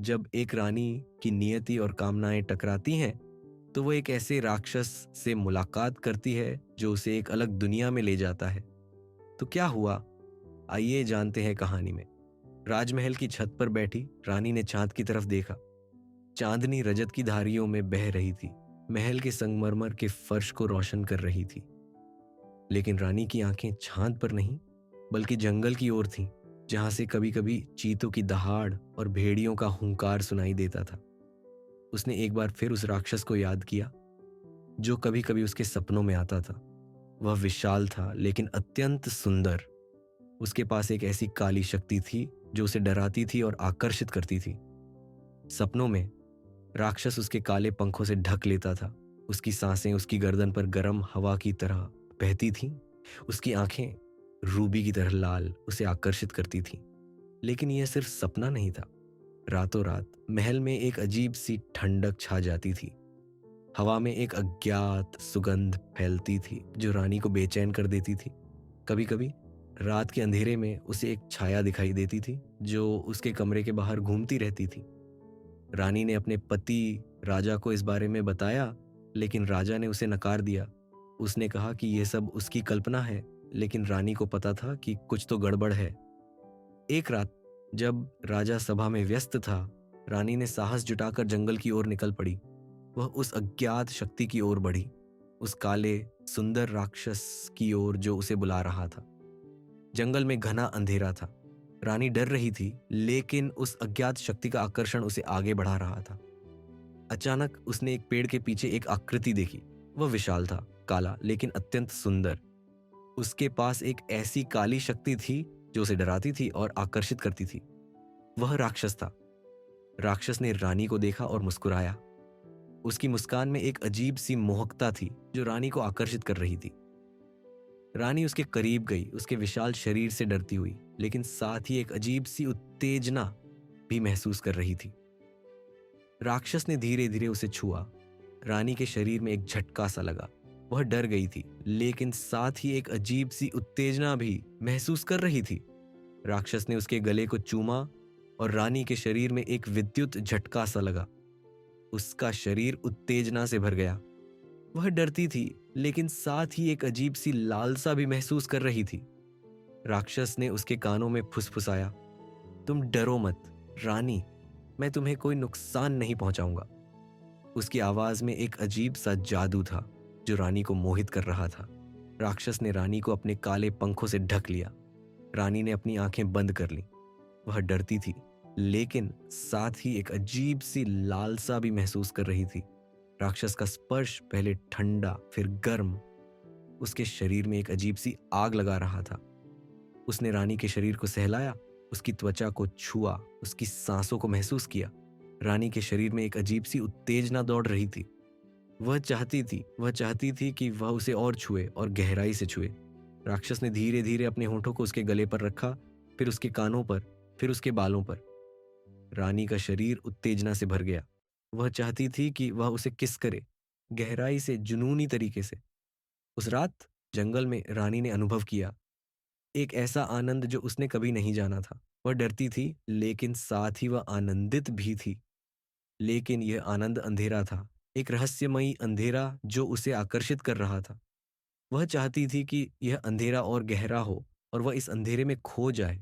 जब एक रानी की नियति और कामनाएं टकराती हैं तो वो एक ऐसे राक्षस से मुलाकात करती है जो उसे एक अलग दुनिया में ले जाता है। तो क्या हुआ, आइए जानते हैं कहानी में। राजमहल की छत पर बैठी रानी ने चांद की तरफ देखा। चांदनी रजत की धारियों में बह रही थी, महल के संगमरमर के फर्श को रोशन कर रही थी। लेकिन रानी की आंखें चांद पर नहीं बल्कि जंगल की ओर थीं, जहां से कभी कभी चीतों की दहाड़ और भेड़ियों का हुंकार सुनाई देता था। उसने एक बार फिर उस राक्षस को याद किया जो कभी कभी उसके सपनों में आता था। वह विशाल था लेकिन अत्यंत सुंदर। उसके पास एक ऐसी काली शक्ति थी जो उसे डराती थी और आकर्षित करती थी। सपनों में राक्षस उसके काले पंखों से ढक लेता था। उसकी सांसें उसकी गर्दन पर गर्म हवा की तरह बहती थीं। उसकी आंखें रूबी की तरह लाल उसे आकर्षित करती थीं। लेकिन यह सिर्फ सपना नहीं था। रातों रात महल में एक अजीब सी ठंडक छा जाती थी। हवा में एक अज्ञात सुगंध फैलती थी जो रानी को बेचैन कर देती थी। कभी कभी रात के अंधेरे में उसे एक छाया दिखाई देती थी जो उसके कमरे के बाहर घूमती रहती थी। रानी ने अपने पति राजा को इस बारे में बताया, लेकिन राजा ने उसे नकार दिया। उसने कहा कि यह सब उसकी कल्पना है, लेकिन रानी को पता था कि कुछ तो गड़बड़ है। एक रात जब राजा सभा में व्यस्त था, रानी ने साहस जुटाकर जंगल की ओर निकल पड़ी। वह उस अज्ञात शक्ति की ओर बढ़ी, उस काले सुंदर राक्षस की ओर जो उसे बुला रहा था। जंगल में घना अंधेरा था। रानी डर रही थी, लेकिन उस अज्ञात शक्ति का आकर्षण उसे आगे बढ़ा रहा था। अचानक उसने एक पेड़ के पीछे एक आकृति देखी। वह विशाल था, काला लेकिन अत्यंत सुंदर। उसके पास एक ऐसी काली शक्ति थी जो उसे डराती थी और आकर्षित करती थी। वह राक्षस था। राक्षस ने रानी को देखा और मुस्कुराया। उसकी मुस्कान में एक अजीब सी मोहकता थी जो रानी को आकर्षित कर रही थी। रानी उसके करीब गई, उसके विशाल शरीर से डरती हुई, लेकिन साथ ही एक अजीब सी उत्तेजना भी महसूस कर रही थी। राक्षस ने धीरे धीरे उसे छुआ। रानी के शरीर में एक झटका सा लगा। वह डर गई थी, लेकिन साथ ही एक अजीब सी उत्तेजना भी महसूस कर रही थी। राक्षस ने उसके गले को चूमा और रानी के शरीर में एक विद्युत झटका सा लगा। उसका शरीर उत्तेजना से भर गया। वह डरती थी, लेकिन साथ ही एक अजीब सी लालसा भी महसूस कर रही थी। राक्षस ने उसके कानों में फुसफुसाया, तुम डरो मत रानी, मैं तुम्हें कोई नुकसान नहीं पहुंचाऊंगा। उसकी आवाज में एक अजीब सा जादू था जो रानी को मोहित कर रहा था। राक्षस ने रानी को अपने काले पंखों से ढक लिया। रानी ने अपनी आंखें बंद कर लीं। वह डरती थी, लेकिन साथ ही एक अजीब सी लालसा भी महसूस कर रही थी। राक्षस का स्पर्श पहले ठंडा फिर गर्म उसके शरीर में एक अजीब सी आग लगा रहा था। उसने रानी के शरीर को सहलाया, उसकी त्वचा को छुआ, उसकी सांसों को महसूस किया। रानी के शरीर में एक अजीब सी उत्तेजना दौड़ रही थी। वह चाहती थी कि वह उसे और छुए और गहराई से छुए। राक्षस ने धीरे धीरे अपने होठों को उसके गले पर रखा, फिर उसके कानों पर, फिर उसके बालों पर। रानी का शरीर उत्तेजना से भर गया। वह चाहती थी कि वह उसे किस करे, गहराई से, जुनूनी तरीके से। उस रात जंगल में रानी ने अनुभव किया एक ऐसा आनंद जो उसने कभी नहीं जाना था। वह डरती थी, लेकिन साथ ही वह आनंदित भी थी। लेकिन यह आनंद अंधेरा था, एक रहस्यमयी अंधेरा जो उसे आकर्षित कर रहा था। वह चाहती थी कि यह अंधेरा और गहरा हो और वह इस अंधेरे में खो जाए।